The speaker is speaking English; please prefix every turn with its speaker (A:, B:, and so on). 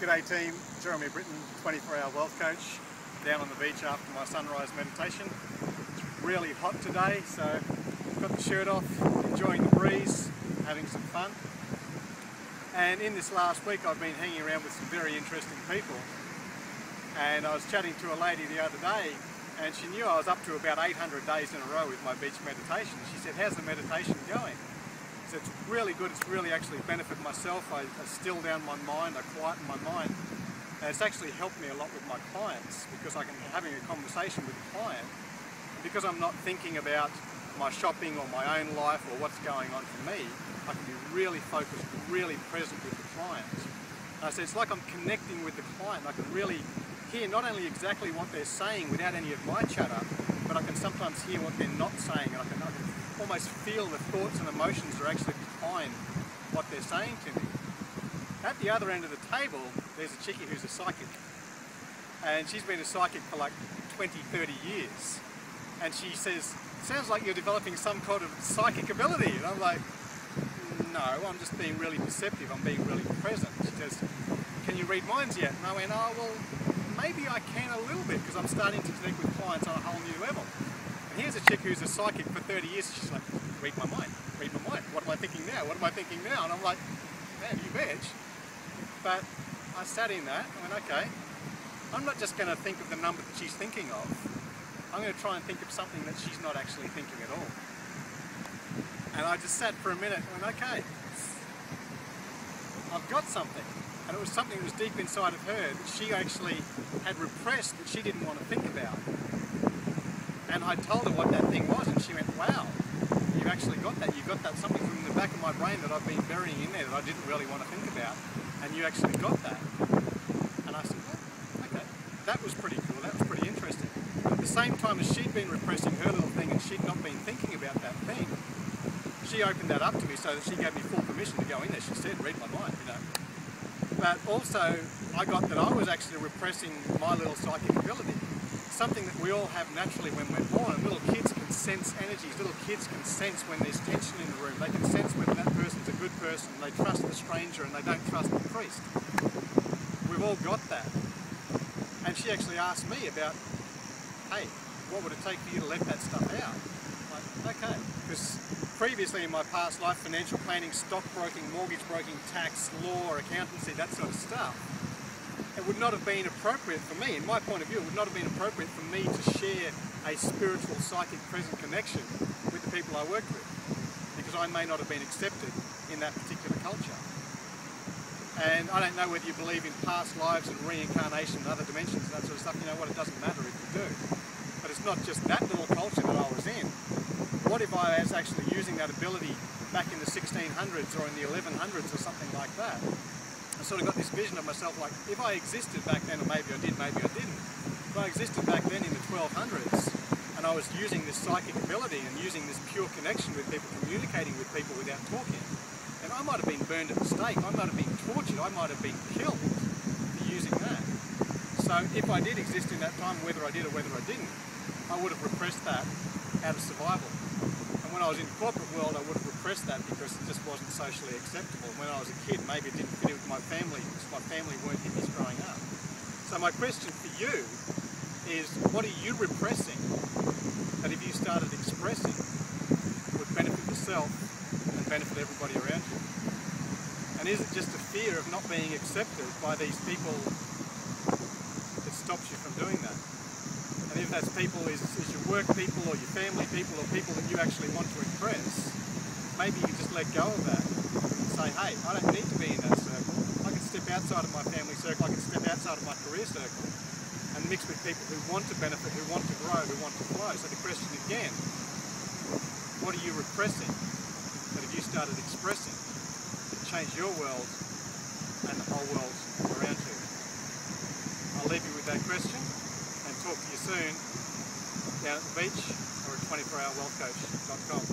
A: G'day team, Jeremy Britton, 24-hour wealth coach, down on the beach after my sunrise meditation. It's really hot today, so I've got the shirt off, enjoying the breeze, having some fun. And in this last week I've been hanging around with some very interesting people. And I was chatting to a lady the other day, and she knew I was up to about 800 days in a row with my beach meditation. She said, "How's the meditation going?" So it's really good, it's really actually benefited myself. I still down my mind, I quieten my mind. And it's actually helped me a lot with my clients because I can be having a conversation with the client. Because I'm not thinking about my shopping or my own life or what's going on for me, I can be really focused, really present with the client. And I said, it's like I'm connecting with the client. I can really hear not only exactly what they're saying without any of my chatter, but I can sometimes hear what they're not saying, and I can almost feel the thoughts and emotions are actually behind what they're saying to me. At the other end of the table, there's a chickie who's a psychic. And she's been a psychic for like 20, 30 years. And she says, "Sounds like you're developing some kind of psychic ability." And I'm like, "No, I'm just being really perceptive, I'm being really present." She says, "Can you read minds yet?" And I went, "Oh, well, maybe I can a little bit because I'm starting to connect with clients on a whole new level." And here's a chick who's a psychic for 30 years. She's like, "Read my mind, read my mind. What am I thinking now? What am I thinking now?" And I'm like, "Man, you bitch." But I sat in that and went, okay, I'm not just going to think of the number that she's thinking of. I'm going to try and think of something that she's not actually thinking at all. And I just sat for a minute and went, okay, I've got something. And it was something that was deep inside of her that she actually had repressed, that she didn't want to think about. And I told her what that thing was, and she went, "Wow, you've actually got that. You've got that something from the back of my brain that I've been burying in there that I didn't really want to think about, and you actually got that." And I said, "Well, okay, that was pretty cool. That was pretty interesting." But at the same time as she'd been repressing her little thing and she'd not been thinking about that thing, she opened that up to me so that she gave me full permission to go in there. She said, "Read my mind," you know. But also, I got that I was actually repressing my little psychic ability. Something that we all have naturally when we're born. Little kids can sense energies. Little kids can sense when there's tension in the room. They can sense whether that person's a good person. They trust the stranger and they don't trust the priest. We've all got that. And she actually asked me about, "Hey, what would it take for you to let that stuff out?" Like, okay. Because previously in my past life, financial planning, stockbroking, mortgage broking, tax, law, accountancy, that sort of stuff, it would not have been appropriate for me, in my point of view, it would not have been appropriate for me to share a spiritual, psychic, present connection with the people I worked with, because I may not have been accepted in that particular culture. And I don't know whether you believe in past lives and reincarnation and other dimensions and that sort of stuff. You know what, it doesn't matter if you do. But it's not just that little culture that I was in. What if I was actually using that ability back in the 1600s or in the 1100s or something like that? I sort of got this vision of myself like, if I existed back then, or maybe I did, maybe I didn't. If I existed back then in the 1200s and I was using this psychic ability and using this pure connection with people, communicating with people without talking, and I might have been burned at the stake, I might have been tortured, I might have been killed for using that. So if I did exist in that time, whether I did or whether I didn't, I would have repressed that out of survival. And when I was in the corporate world, I would have repressed that because it just wasn't socially acceptable. When I was a kid, maybe it didn't fit in with my family because my family weren't hippies growing up. So my question for you is, what are you repressing that if you started expressing would benefit yourself and benefit everybody around you? And is it just a fear of not being accepted by these people that stops you from doing that? And if that's people, is your work people or your family people or people that you actually want to impress, maybe you can just let go of that and say, "Hey, I don't need to be in that circle. I can step outside of my family circle, I can step outside of my career circle and mix with people who want to benefit, who want to grow, who want to flow." So the question again, what are you repressing that if you started expressing, it changed your world and the whole world around you? I'll leave you with that question and talk to you soon down at the beach or at 24hourwealthcoach.com.